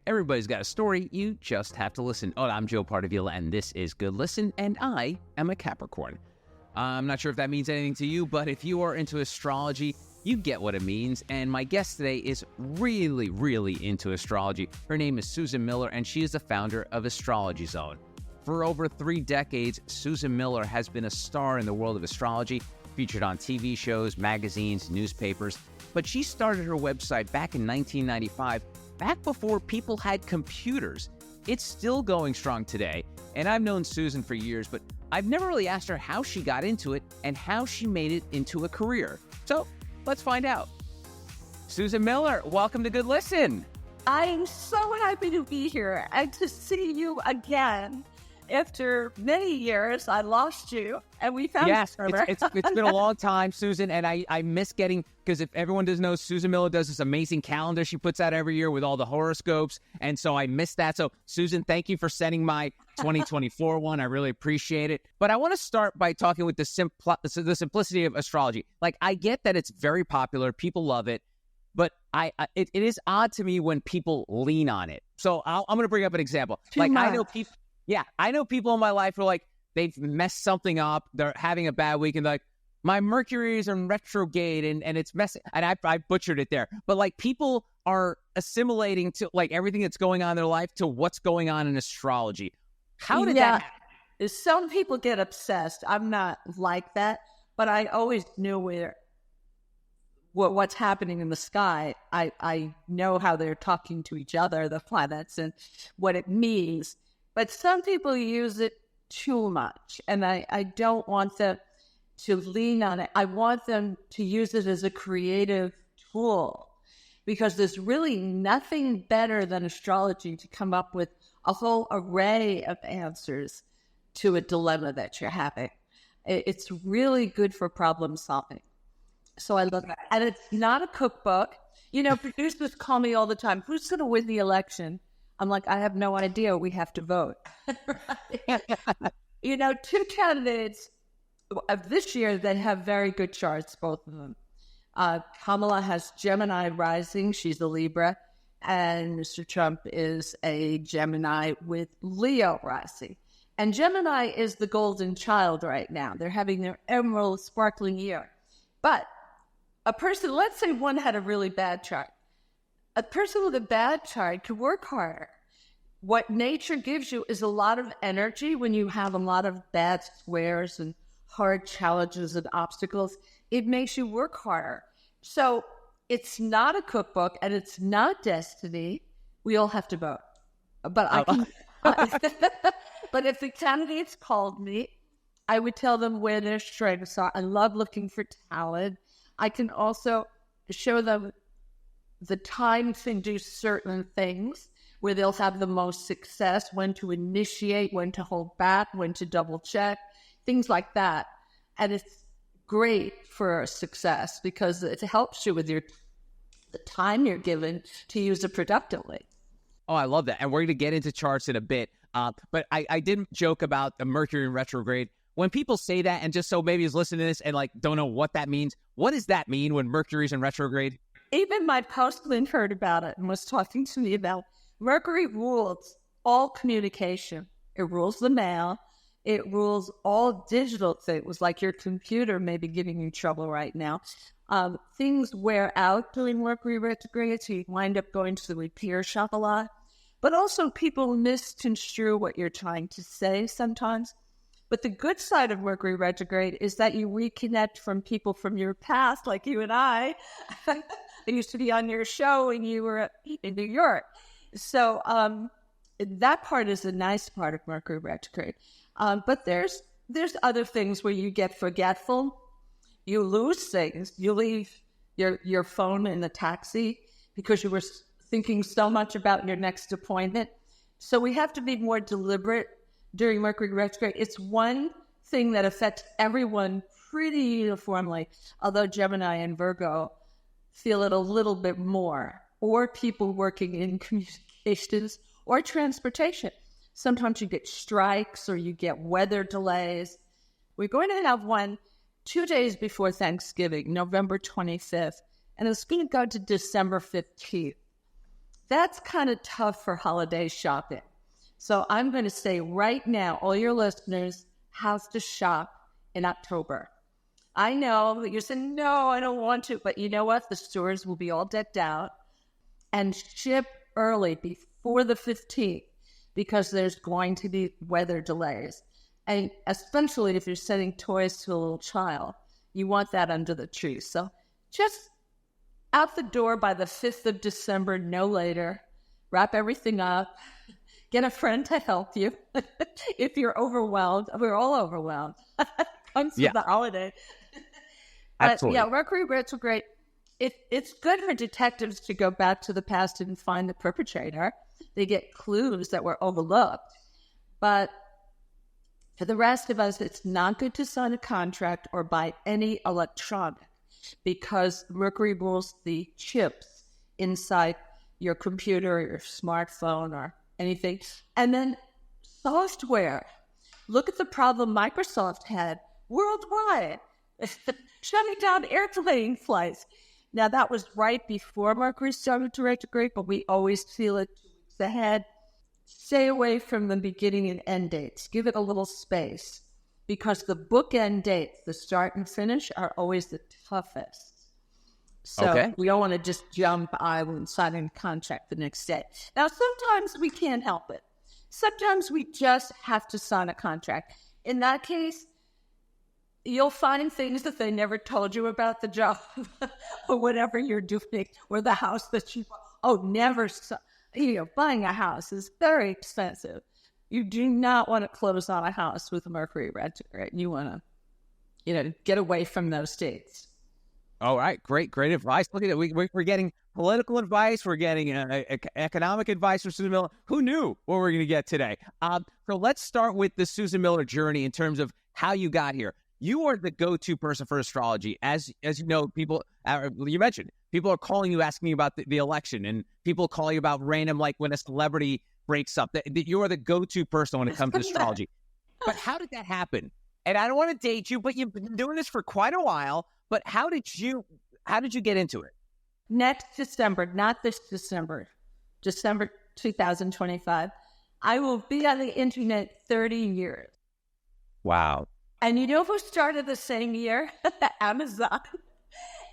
Everybody's got a story, you just have to listen. Oh, I'm Joe Pardavila, and this is Good Listen, and I am a Capricorn. I'm not sure if that means anything to you, but if you are into astrology, you get what it means. And my guest today is really, really into astrology. Her name is Susan Miller, and she is the founder of Astrology Zone. For over 3 decades, Susan Miller has been a star in the world of astrology, featured on TV shows, magazines, newspapers. But she started her website back in 1995, back before people had computers. It's still going strong today, and I've known Susan for years, but I've never really asked her how she got into it and how she made it into a career. So let's find out. Susan Miller, welcome to Good Listen. I'm so happy to be here and to see you again. After many years, I lost you, and we found Yes, each other. it's been a long time, Susan, and I miss getting, because if everyone doesn't know, Susan Miller does this amazing calendar she puts out every year with all the horoscopes, and so I miss that. So, Susan, thank you for sending my 2024 one. I really appreciate it. But I want to start by talking with the simplicity of astrology. Like, I get that it's very popular, people love it, but it is odd to me when people lean on it. So I'm going to bring up an example. I know people in my life who are like, they've messed something up, they're having a bad week, and they're like, my Mercury is in retrograde, and it's messing, and I butchered it there. But like, people are assimilating to like everything that's going on in their life to what's going on in astrology. How did that happen? Some people get obsessed. I'm not like that, but I always knew what's happening in the sky. I know how they're talking to each other, the planets, and what it means. But some people use it too much, and I don't want them to lean on it. I want them to use it as a creative tool, because there's really nothing better than astrology to come up with a whole array of answers to a dilemma that you're having. It's really good for problem solving. So I love that. And it's not a cookbook. You know, producers call me all the time, who's going to win the election? I'm like, I have no idea. We have to vote. You know, 2 candidates of this year that have very good charts, both of them. Kamala has Gemini rising. She's a Libra. And Mr. Trump is a Gemini with Leo rising. And Gemini is the golden child right now. They're having their emerald sparkling year. But a person, let's say one had a really bad chart. A person with a bad chart could work harder. What nature gives you is a lot of energy when you have a lot of bad squares and hard challenges and obstacles. It makes you work harder. So it's not a cookbook and it's not destiny. We all have to vote. But but if the candidates called me, I would tell them where their strengths are. I love looking for talent. I can also show them the time to do certain things where they'll have the most success, when to initiate, when to hold back, when to double check, things like that. And it's great for success because it helps you with the time you're given to use it productively. Oh, I love that. And we're going to get into charts in a bit. But I didn't joke about the Mercury in retrograde. When people say that, and just so maybe is listening to this and like don't know what that means, what does that mean when Mercury's in retrograde? Even my postman heard about it and was talking to me about Mercury rules all communication. It rules the mail. It rules all digital things, like your computer may be giving you trouble right now. Things wear out during Mercury retrograde, so you wind up going to the repair shop a lot. But also people misconstrue what you're trying to say sometimes. But the good side of Mercury retrograde is that you reconnect from people from your past, like you and I. I used to be on your show when you were in New York. So that part is a nice part of Mercury retrograde. But there's other things where you get forgetful. You lose things. You leave your phone in the taxi because you were thinking so much about your next appointment. So we have to be more deliberate during Mercury retrograde. It's one thing that affects everyone pretty uniformly, although Gemini and Virgo feel it a little bit more, or people working in communications or transportation. Sometimes you get strikes or you get weather delays. We're going to have one 2 days before Thanksgiving, November 25th, and it's going to go to December 15th. that's kind of tough for holiday shopping. So I'm going to say right now, all your listeners have to shop in October. I know that you're saying, no, I don't want to. But you know what? The stores will be all decked out and ship early before the 15th because there's going to be weather delays. And especially if you're sending toys to a little child, you want that under the tree. So just out the door by the 5th of December, no later. Wrap everything up. Get a friend to help you. If you're overwhelmed, we're all overwhelmed. Comes with the holiday. Absolutely. But yeah, Mercury retrograde, it's good for detectives to go back to the past and find the perpetrator. They get clues that were overlooked. But for the rest of us, it's not good to sign a contract or buy any electronic because Mercury rules the chips inside your computer or your smartphone or anything. And then software. Look at the problem Microsoft had worldwide, shutting down airplane flights. Now, that was right before Mercury started to retrograde, but we always feel it 2 weeks ahead. Stay away from the beginning and end dates. Give it a little space because the bookend dates, the start and finish, are always the toughest. So we don't want to just jump out and sign a contract the next day. Now, sometimes we can't help it. Sometimes we just have to sign a contract. In that case, you'll find things that they never told you about the job or whatever you're doing or the house that you bought. Oh, never. Buying a house is very expensive. You do not want to close on a house with Mercury retrograde. You want to, get away from those dates. All right. Great advice. Look at it. We're getting political advice. We're getting economic advice from Susan Miller. Who knew what we're going to get today? So let's start with the Susan Miller journey in terms of how you got here. You are the go-to person for astrology. As you know, people, you mentioned, people are calling you, asking you about the election, and people call you about random, like when a celebrity breaks up. That you are the go-to person when it comes to astrology. But how did that happen? And I don't want to date you, but you've been doing this for quite a while. But how did you get into it? Next December, not this December 2025, I will be on the internet 30 years. Wow. And you know who started the same year? Amazon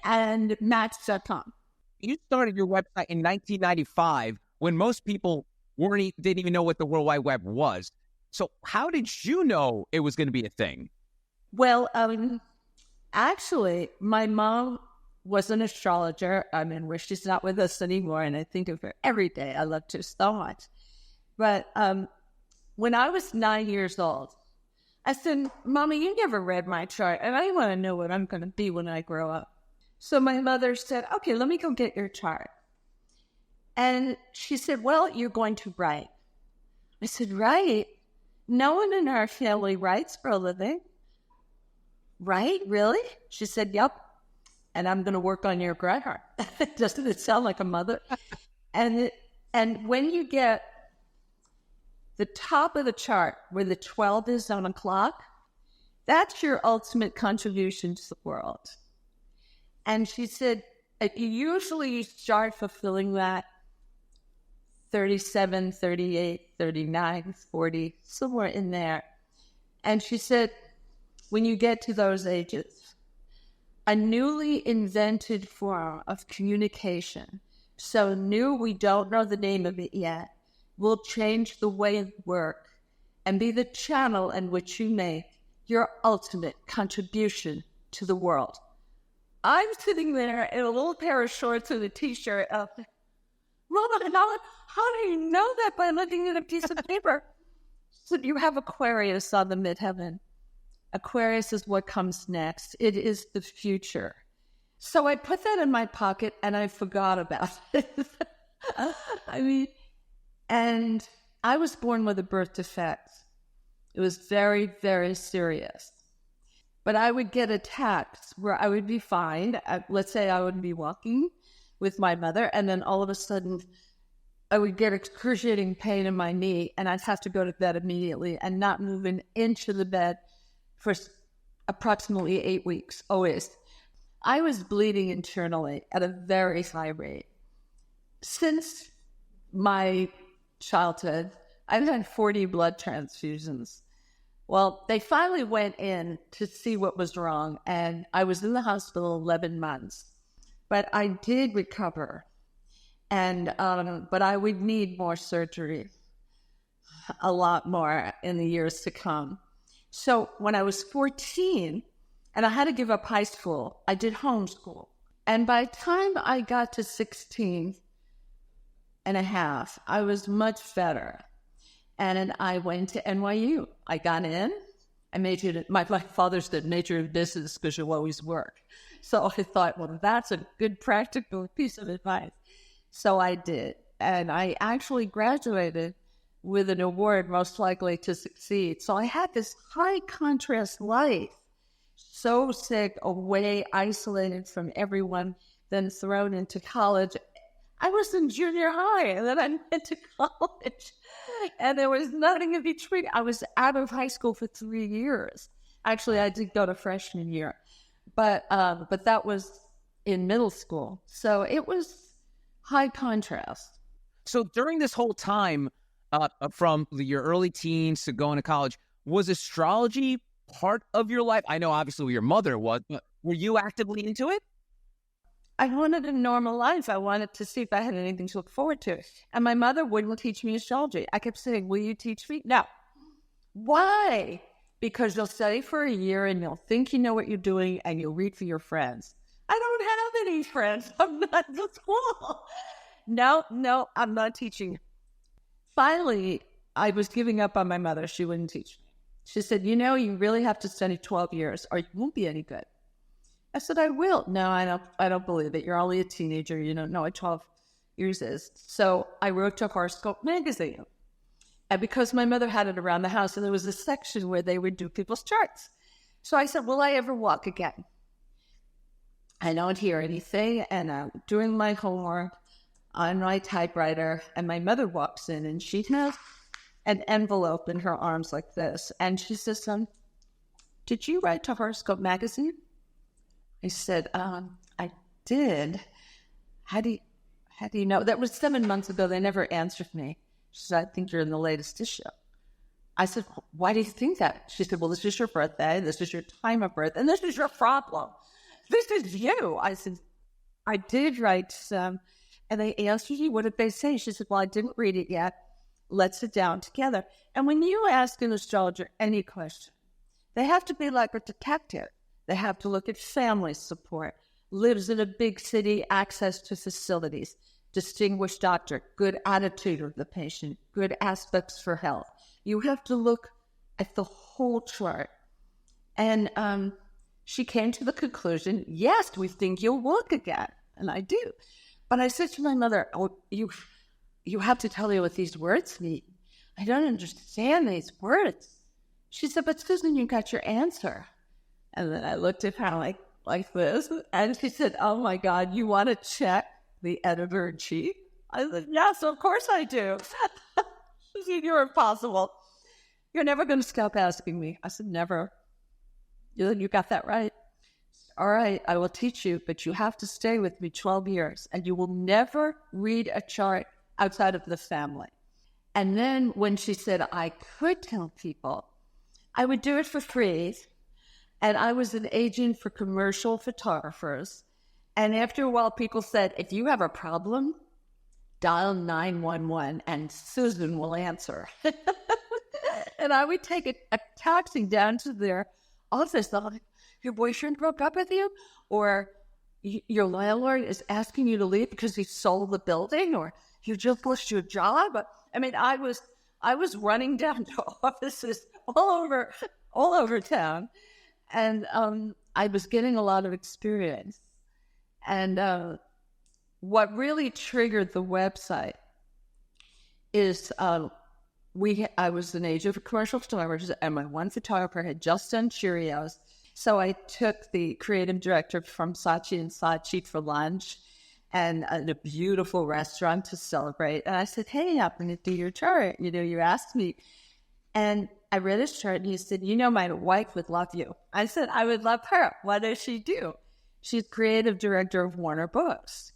and Match.com. You started your website in 1995 when most people didn't even know what the World Wide Web was. So how did you know it was going to be a thing? Well, actually, my mom was an astrologer. I mean, she's not with us anymore, and I think of her every day. I love her so much. But when I was 9 years old, I said, Mommy, you never read my chart, and I want to know what I'm going to be when I grow up. So my mother said, okay, let me go get your chart. And she said, well, you're going to write. I said, write? No one in our family writes for a living. Right? Really? She said, yep. And I'm going to work on your grammar. Doesn't it sound like a mother? And when you get the top of the chart where the 12 is on a clock, that's your ultimate contribution to the world. And she said, usually you start fulfilling that 37, 38, 39, 40, somewhere in there. And she said, when you get to those ages, a newly invented form of communication, so new we don't know the name of it yet, will change the way of work and be the channel in which you make your ultimate contribution to the world. I'm sitting there in a little pair of shorts and a t-shirt. Mama, how do you know that by looking at a piece of paper? So you have Aquarius on the midheaven. Aquarius is what comes next. It is the future. So I put that in my pocket and I forgot about it. And I was born with a birth defect. It was very, very serious. But I would get attacks where I would be fine. Let's say I would be walking with my mother, and then all of a sudden I would get excruciating pain in my knee, and I'd have to go to bed immediately and not move an inch of the bed for approximately 8 weeks, always. I was bleeding internally at a very high rate. Since my childhood, I've had 40 blood transfusions. Well, they finally went in to see what was wrong, and I was in the hospital 11 months. But I did recover, and but I would need more surgery, a lot more in the years to come. So when I was 14, and I had to give up high school, I did homeschool. And by the time I got to 16 and a half, I was much better. And then I went to NYU. I got in. I majored. My father said, major in business because you'll always work. So I thought, well, that's a good practical piece of advice. So I did. And I actually graduated with an award, most likely to succeed. So I had this high contrast life. So sick, away, isolated from everyone, then thrown into college. I was in junior high, and then I went to college, and there was nothing in between. I was out of high school for 3 years. Actually, I did go to freshman year, but that was in middle school. So it was high contrast. So during this whole time, from your early teens to going to college, was astrology part of your life? I know obviously your mother was, but were you actively into it? I wanted a normal life. I wanted to see if I had anything to look forward to. And my mother wouldn't teach me astrology. I kept saying, will you teach me? No. Why? Because you'll study for a year and you'll think you know what you're doing and you'll read for your friends. I don't have any friends. I'm not in school. No, I'm not teaching. Finally, I was giving up on my mother. She wouldn't teach me. She said, you really have to study 12 years or you won't be any good. I said, I will. No, I don't believe it. You're only a teenager. You don't know what 12 years is. So I wrote to Horoscope magazine. And because my mother had it around the house, and there was a section where they would do people's charts. So I said, will I ever walk again? I don't hear anything. And I'm doing my homework on my typewriter. And my mother walks in and she has an envelope in her arms like this. And she says, did you write to Horoscope magazine? I said, I did. How do you know? That was 7 months ago. They never answered me. She said, I think you're in the latest issue. I said, why do you think that? She said, well, this is your birthday. This is your time of birth. And this is your problem. This is you. I said, I did write some. And they answered you. What did they say? She said, well, I didn't read it yet. Let's sit down together. And when you ask an astrologer any question, they have to be like a detective. They have to look at family support, lives in a big city, access to facilities, distinguished doctor, good attitude of the patient, good aspects for health. You have to look at the whole chart. And she came to the conclusion, yes, we think you'll walk again. And I do. But I said to my mother, oh, you have to tell me what these words mean. I don't understand these words. She said, but Susan, you got your answer. And then I looked at her like this, and she said, oh my God, you want to check the editor-in-chief? I said, yes, of course I do. She said, you're impossible. You're never going to stop asking me. I said, never. You got that right. All right, I will teach you, but you have to stay with me 12 years, and you will never read a chart outside of the family. And then when she said I could tell people, I would do it for free. And I was an agent for commercial photographers. And after a while, people said, if you have a problem, dial 911 and Susan will answer. And I would take a taxi down to their office. Like, your boyfriend broke up with you? Or your landlord is asking you to leave because he sold the building? Or you just lost your job? I mean, I was running down to offices all over town. And I was getting a lot of experience. And what really triggered the website is I was an agent for commercial photographers, and my one photographer had just done Cheerios. So I took the creative director from Saatchi and Saatchi for lunch and a beautiful restaurant to celebrate. And I said, hey, I'm going to do your chart. You asked me. And I read his chart, and he said, my wife would love you. I said, I would love her. What does she do? She's creative director of Warner Books.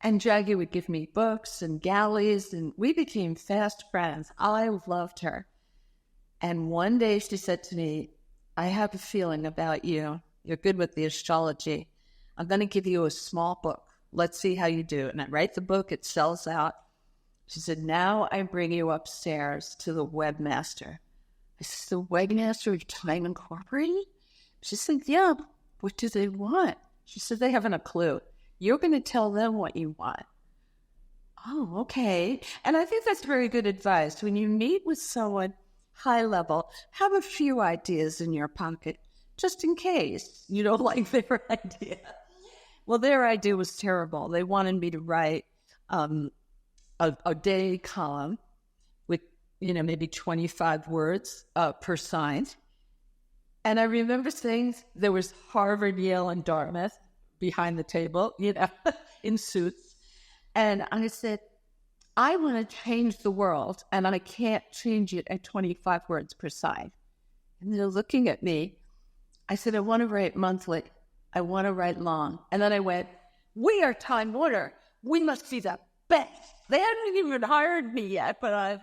And Jackie would give me books and galleys, and we became fast friends. I loved her. And one day she said to me, I have a feeling about you. You're good with the astrology. I'm going to give you a small book. Let's see how you do. And I write the book. It sells out. She said, now I bring you upstairs to the webmaster. I said, the webmaster of Time Incorporated? She said, yeah, what do they want? She said, they haven't a clue. You're going to tell them what you want. Oh, okay. And I think that's very good advice. When you meet with someone high level, have a few ideas in your pocket, just in case you don't like their idea. Well, their idea was terrible. They wanted me to write a day column with, maybe 25 words per sign. And I remember saying there was Harvard, Yale, and Dartmouth behind the table, in suits. And I said, I want to change the world, and I can't change it at 25 words per side. And they're looking at me. I said, I want to write monthly. I want to write long. And then I went, we are Time Warner. We must be the best. They hadn't even hired me yet, but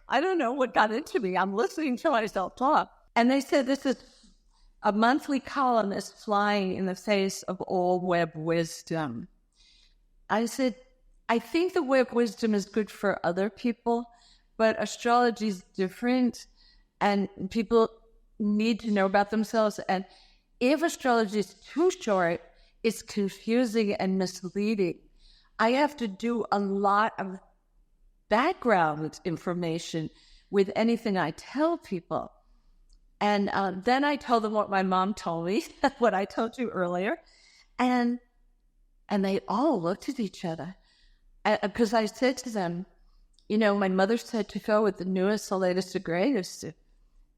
I don't know what got into me. I'm listening to myself talk. And they said, this is a monthly column is flying in the face of all web wisdom. I said, I think the web wisdom is good for other people, but astrology is different, and people need to know about themselves. And if astrology is too short, it's confusing and misleading. I have to do a lot of background information with anything I tell people. And then I told them what my mom told me, what I told you earlier. And they all looked at each other. Because I said to them, my mother said to go with the newest, the latest, the greatest.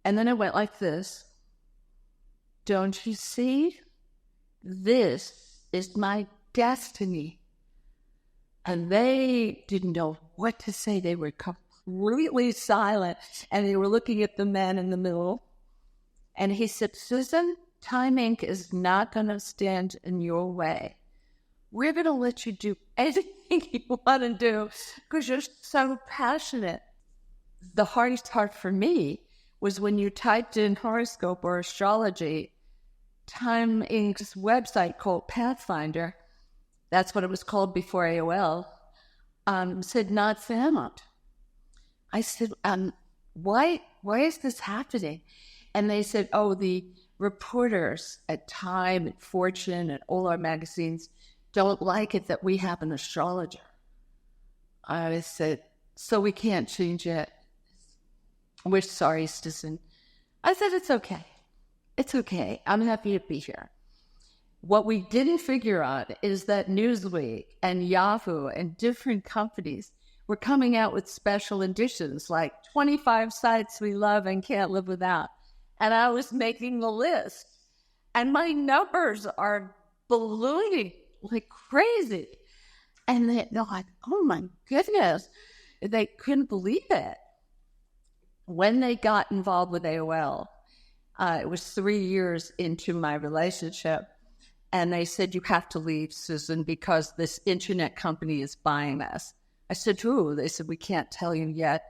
And then it went like this. Don't you see? This is my destiny. And they didn't know what to say. They were completely silent. And they were looking at the man in the middle. And he said, Susan, Time Inc. is not going to stand in your way. We're going to let you do anything you want to do because you're so passionate. The hardest part for me was when you typed in horoscope or astrology, Time Inc.'s website called Pathfinder, that's what it was called before AOL, said not found. I said, why is this happening? And they said, the reporters at Time and Fortune and all our magazines don't like it that we have an astrologer. I said, so we can't change it. We're sorry, Susan. I said, it's okay. It's okay. I'm happy to be here. What we didn't figure out is that Newsweek and Yahoo and different companies were coming out with special editions like 25 sites we love and can't live without. And I was making the list. And my numbers are ballooning like crazy. And they're like, oh my goodness. They couldn't believe it. When they got involved with AOL, it was 3 years into my relationship. And they said, you have to leave, Susan, because this internet company is buying us. I said, who? They said, we can't tell you yet.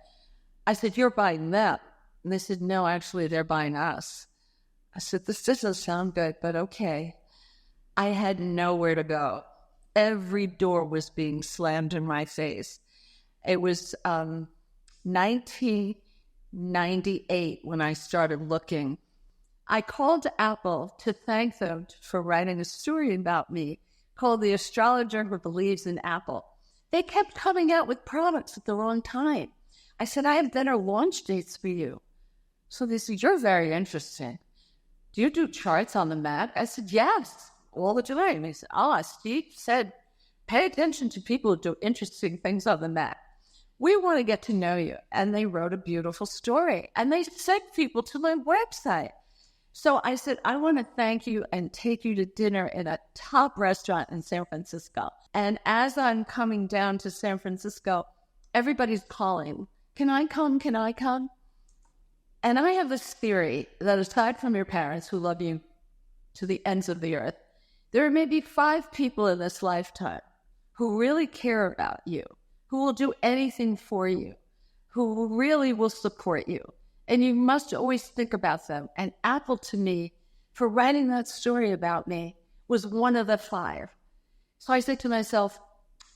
I said, you're buying them. And they said, no, actually, they're buying us. I said, this doesn't sound good, but okay. I had nowhere to go. Every door was being slammed in my face. It was 1998 when I started looking. I called Apple to thank them for writing a story about me called The Astrologer Who Believes in Apple. They kept coming out with products at the wrong time. I said, I have better launch dates for you. So they said, you're very interesting. Do you do charts on the Mac? I said, yes, all the time. They said, Steve said, pay attention to people who do interesting things on the Mac. We want to get to know you. And they wrote a beautiful story. And they sent people to my website. So I said, I want to thank you and take you to dinner in a top restaurant in San Francisco. And as I'm coming down to San Francisco, everybody's calling. Can I come? Can I come? And I have this theory that aside from your parents who love you to the ends of the earth, there are maybe 5 people in this lifetime who really care about you, who will do anything for you, who really will support you. And you must always think about them. And Apple, to me, for writing that story about me, was one of the 5. So I said to myself,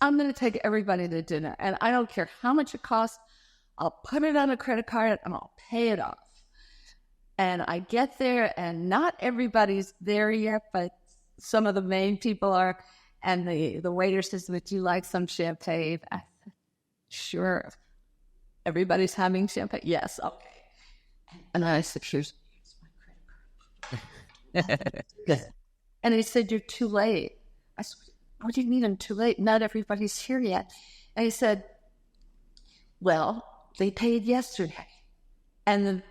I'm going to take everybody to dinner, and I don't care how much it costs. I'll put it on a credit card and I'll pay it off. And I get there, and not everybody's there yet, but some of the main people are. And the waiter says, would you like some champagne? I said, sure. Everybody's having champagne? Yes, okay. And I said, here's my credit card. And he said, you're too late. I said, what do you mean I'm too late? Not everybody's here yet. And he said, well, they paid yesterday. And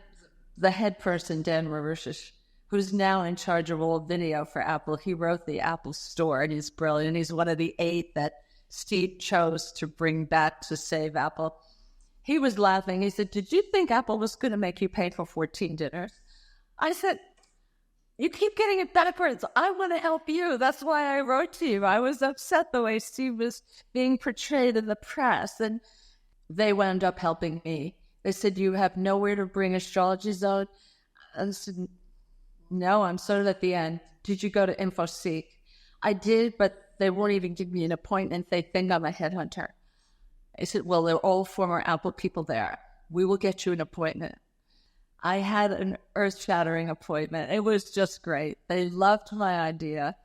the head person, Dan Marushis, who's now in charge of all video for Apple, he wrote the Apple Store, and he's brilliant. He's one of the 8 that Steve chose to bring back to save Apple. He was laughing. He said, did you think Apple was going to make you pay for 14 dinners? I said, you keep getting it backwards. I want to help you. That's why I wrote to you. I was upset the way Steve was being portrayed in the press, and they wound up helping me. They said, you have nowhere to bring Astrology Zone? I said, no, I'm sort of at the end. Did you go to InfoSeek? I did, but they won't even give me an appointment. They think I'm a headhunter. I said, well, they're all former Apple people there. We will get you an appointment. I had an earth-shattering appointment. It was just great. They loved my idea.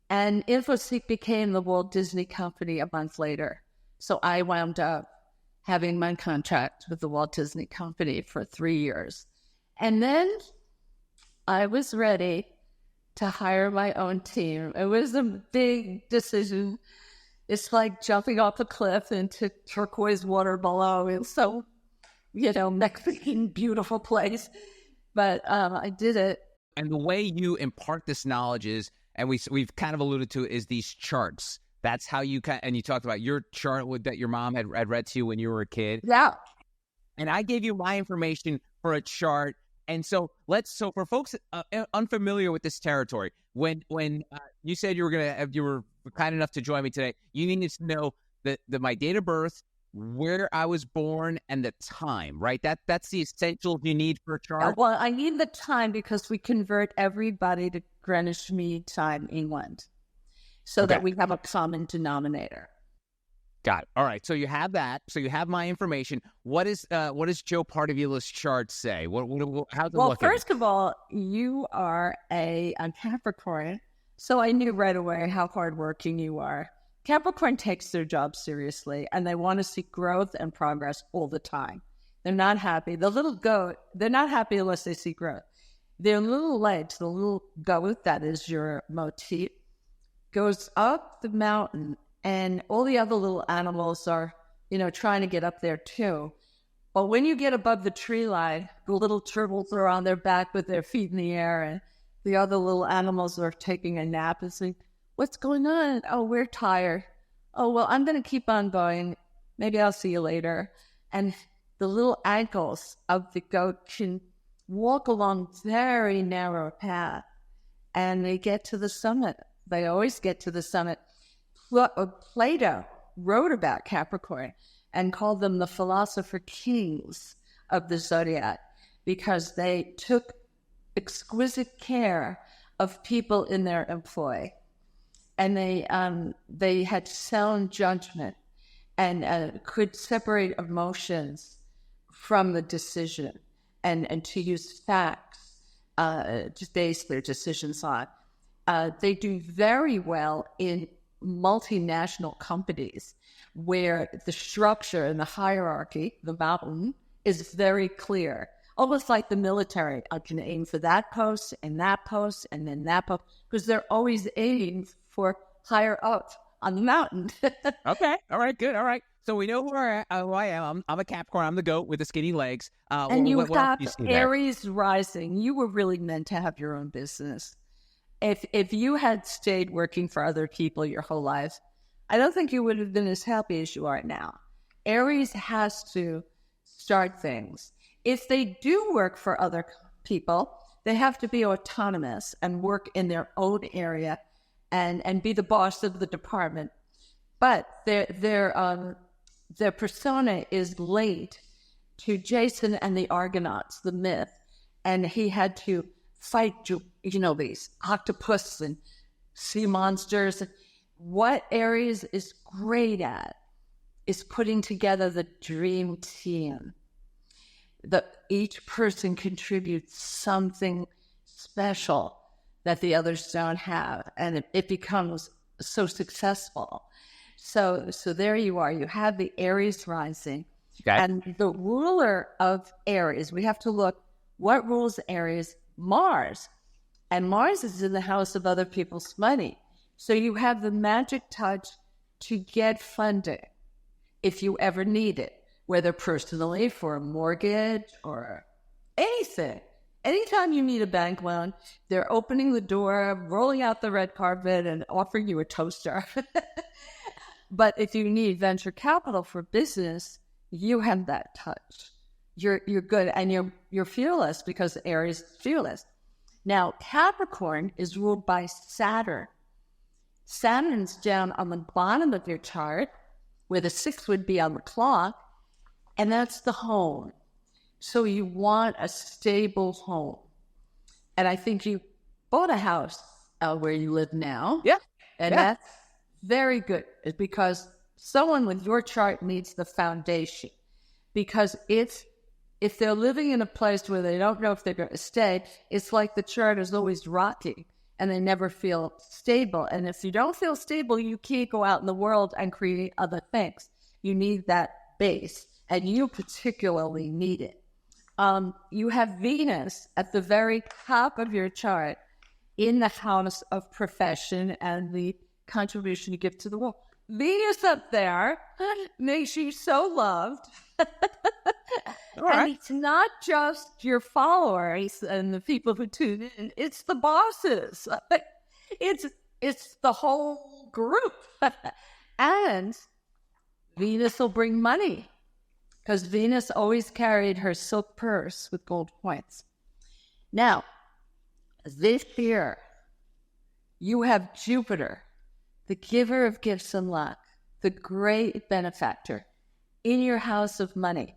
And InfoSeek became the Walt Disney Company a month later. So I wound up having my contract with the Walt Disney Company for 3 years. And then I was ready to hire my own team. It was a big decision. It's like jumping off a cliff into turquoise water below. It's so, Mexican, beautiful place. But I did it. And the way you impart this knowledge is, and we've kind of alluded to, is these charts. That's how you and you talked about your chart that your mom had read to you when you were a kid. Yeah. And I gave you my information for a chart. And so for folks unfamiliar with this territory, when you said you were kind enough to join me today, you needed to know my date of birth, where I was born, and the time, right? That's the essentials you need for a chart. Well, I need the time because we convert everybody to Greenwich Mean Time, England, so that we have a common denominator. Got it. All right. So you have that. So you have my information. What does Joe Pardavila's chart say? How's it Well, looking? first of all, you are a Capricorn, so I knew right away how hardworking you are. Capricorn takes their job seriously, and they want to see growth and progress all the time. They're not happy. The little goat, they're not happy unless they see growth. Their little legs, the little goat, that is your motif, goes up the mountain, and all the other little animals are, trying to get up there too. But when you get above the tree line, the little turtles are on their back with their feet in the air, and the other little animals are taking a nap and saying, what's going on? Oh, we're tired. Oh, well, I'm going to keep on going. Maybe I'll see you later. And the little ankles of the goat can walk along very narrow path, and they get to the summit. They always get to the summit. Plato wrote about Capricorn and called them the philosopher kings of the zodiac because they took exquisite care of people in their employ. And they had sound judgment and could separate emotions from the decision and to use facts to base their decisions on. They do very well in multinational companies where the structure and the hierarchy, the mountain, is very clear. Almost like the military. I can aim for that post and then that post, because they're always aiming for higher up on the mountain. Okay. All right. Good. All right. So we know who I am. I'm a Capricorn. I'm the goat with the skinny legs. And you got Aries rising. You were really meant to have your own business. If you had stayed working for other people your whole life, I don't think you would have been as happy as you are now. Aries has to start things. If they do work for other people, they have to be autonomous and work in their own area and be the boss of the department. but their persona is linked to Jason and the Argonauts, the myth, and he had to fight, these octopus and sea monsters. What Aries is great at is putting together the dream team. Each person contributes something special that the others don't have, and it becomes so successful. So there you are. You have the Aries rising, Okay. and the ruler of Aries. We have to look what rules Aries. Mars, and Mars is in the house of other people's money. So you have the magic touch to get funding if you ever need it, whether personally for a mortgage or anything. Anytime you need a bank loan, they're opening the door, rolling out the red carpet, and offering you a toaster. But if you need venture capital for business, you have that touch. You're good, and you're fearless because Aries is fearless. Now, Capricorn is ruled by Saturn. Saturn's down on the bottom of your chart, where the 6 would be on the clock, and that's the home. So you want a stable home. And I think you bought a house where you live now. Yeah. And that's very good, because someone with your chart needs the foundation. Because if they're living in a place where they don't know if they're going to stay, it's like the chart is always rocking and they never feel stable. And if you don't feel stable, you can't go out in the world and create other things. You need that base, and you particularly need it. You have Venus at the very top of your chart in the house of profession and the contribution you give to the world. Venus up there makes you so loved. And it's not just your followers and the people who tune in, it's the bosses. It's the whole group. And Venus will bring money, because Venus always carried her silk purse with gold coins. Now, this year, you have Jupiter, the giver of gifts and luck, the great benefactor, in your house of money.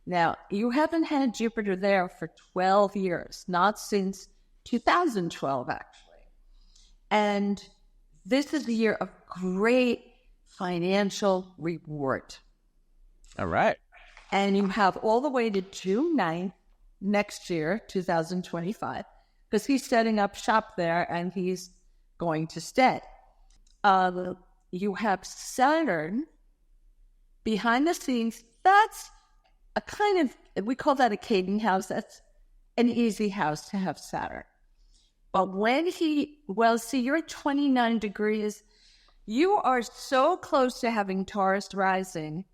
Now, you haven't had Jupiter there for 12 years, not since 2012, actually. And this is a year of great financial reward. All right. And you have all the way to June 9th next year, 2025, because he's setting up shop there and he's going to stay. You have Saturn behind the scenes. That's a kind of, we call that a caving house. That's an easy house to have Saturn. But when you're at 29 degrees, you are so close to having Taurus rising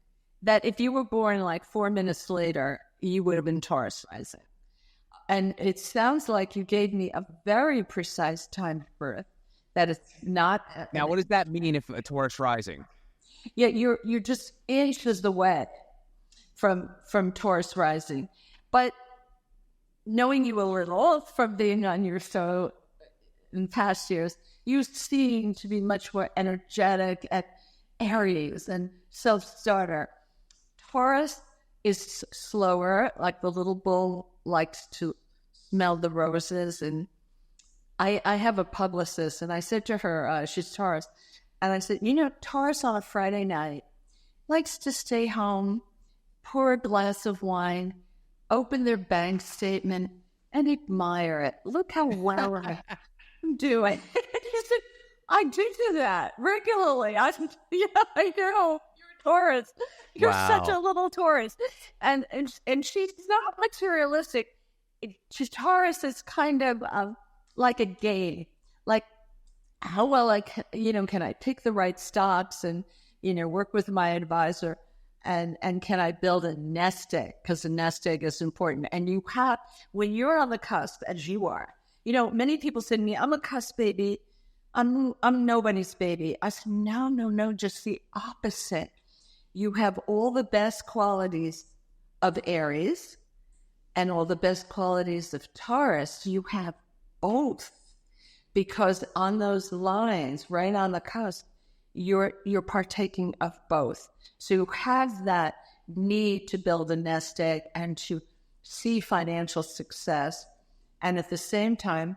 that if you were born like 4 minutes later, you would have been Taurus rising. And it sounds like you gave me a very precise time of birth. That it's not. Now, what does that mean if a Taurus rising? Yeah, you're just inches away from Taurus rising. But knowing you a little from being on your show in past years, you seem to be much more energetic at Aries and self-starter. Taurus is slower, like the little bull likes to smell the roses. And I have a publicist, and I said to her, she's Taurus, and I said, Taurus on a Friday night likes to stay home, pour a glass of wine, open their bank statement, and admire it. Look how well I'm doing. He said, I do that regularly. I know. You're Taurus. You're such a little Taurus. And she's not materialistic. Taurus is kind of like a game. Like, how well can I pick the right stocks and, work with my advisor, and can I build a nest egg? Because a nest egg is important. And you have, when you're on the cusp, as you are, many people say to me, I'm a cusp baby. I'm nobody's baby. I said, no, just the opposite. You have all the best qualities of Aries and all the best qualities of Taurus. You have both, because on those lines, right on the cusp, you're partaking of both. So you have that need to build a nest egg and to see financial success. And at the same time,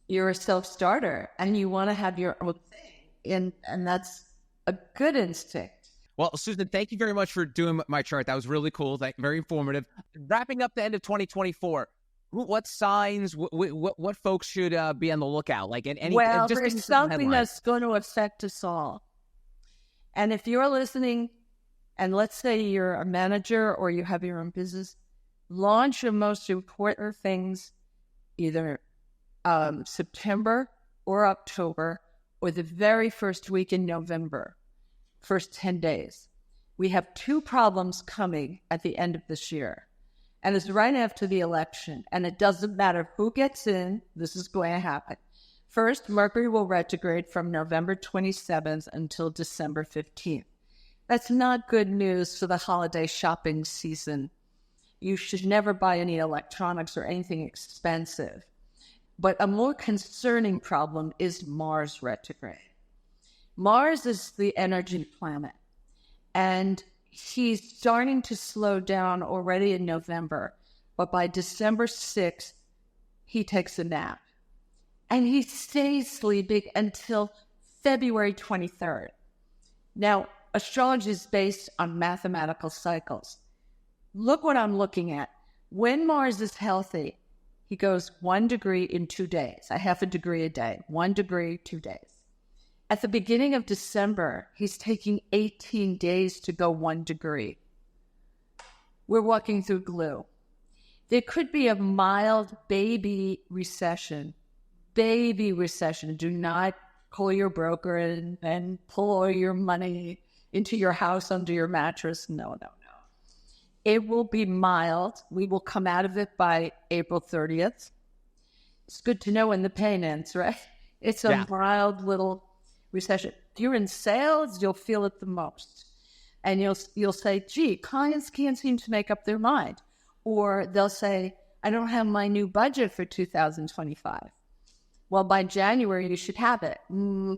you're a self-starter and you want to have your own thing. And that's a good instinct. Well, Susan, thank you very much for doing my chart. That was really cool. Very informative. Wrapping up the end of 2024, what signs, what folks should be on the lookout? Like, Well, just there's something that's going to affect us all. And if you're listening, and let's say you're a manager or you have your own business, launch your most important things either September or October or the very first week in November, first 10 days. We have 2 problems coming at the end of this year. And it's right after the election. And it doesn't matter who gets in, this is going to happen. First, Mercury will retrograde from November 27th until December 15th. That's not good news for the holiday shopping season. You should never buy any electronics or anything expensive. But a more concerning problem is Mars retrograde. Mars is the energy planet, and he's starting to slow down already in November, but by December 6th, he takes a nap. And he stays sleeping until February 23rd. Now, astrology is based on mathematical cycles. Look what I'm looking at. When Mars is healthy, he goes 1 degree in 2 days, a half a degree a day, 1 degree, 2 days. At the beginning of December, he's taking 18 days to go 1 degree. We're walking through glue. There could be a mild baby recession. Baby recession. Do not call your broker and pull all your money into your house under your mattress. No. It will be mild. We will come out of it by April 30th. It's good to know when the pain ends, right? It's a mild little recession. If you're in sales, you'll feel it the most. And you'll say, gee, clients can't seem to make up their mind. Or they'll say, I don't have my new budget for 2025. Well, by January, you should have it. No,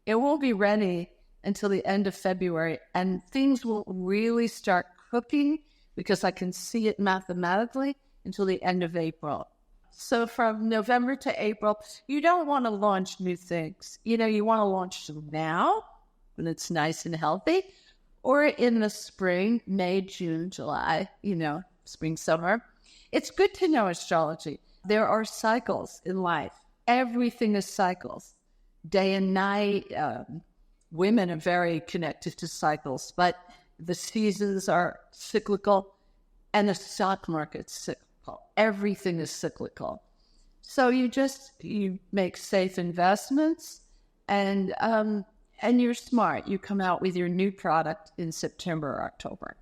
it won't be ready until the end of February. And things will really start cooking because I can see it mathematically until the end of April. So from November to April, you don't want to launch new things. You want to launch them now when it's nice and healthy, or in the spring, May, June, July, spring, summer. It's good to know astrology. There are cycles in life. Everything is cycles. Day and night. Women are very connected to cycles, but the seasons are cyclical and the stock market's cyclical. Everything is cyclical. So you make safe investments and you're smart. You come out with your new product in September or October.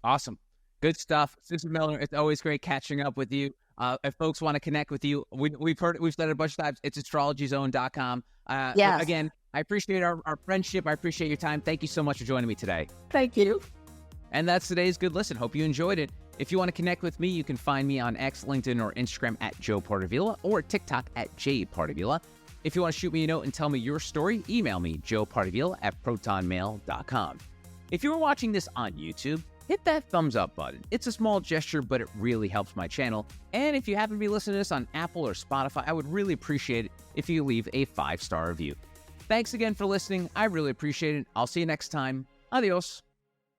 Awesome. Good stuff. Susan Miller, it's always great catching up with you. If folks want to connect with you, we've said it a bunch of times. It's astrologyzone.com. Yes. Again, I appreciate our friendship. I appreciate your time. Thank you so much for joining me today. Thank you. And that's today's Good Listen. Hope you enjoyed it. If you want to connect with me, you can find me on X, LinkedIn, or Instagram at Joe Pardavila or TikTok at J Pardavila. If you want to shoot me a note and tell me your story, email me, joepardavila@protonmail.com. If you are watching this on YouTube, hit that thumbs up button. It's a small gesture, but it really helps my channel. And if you happen to be listening to this on Apple or Spotify, I would really appreciate it if you leave a 5-star review. Thanks again for listening. I really appreciate it. I'll see you next time. Adios.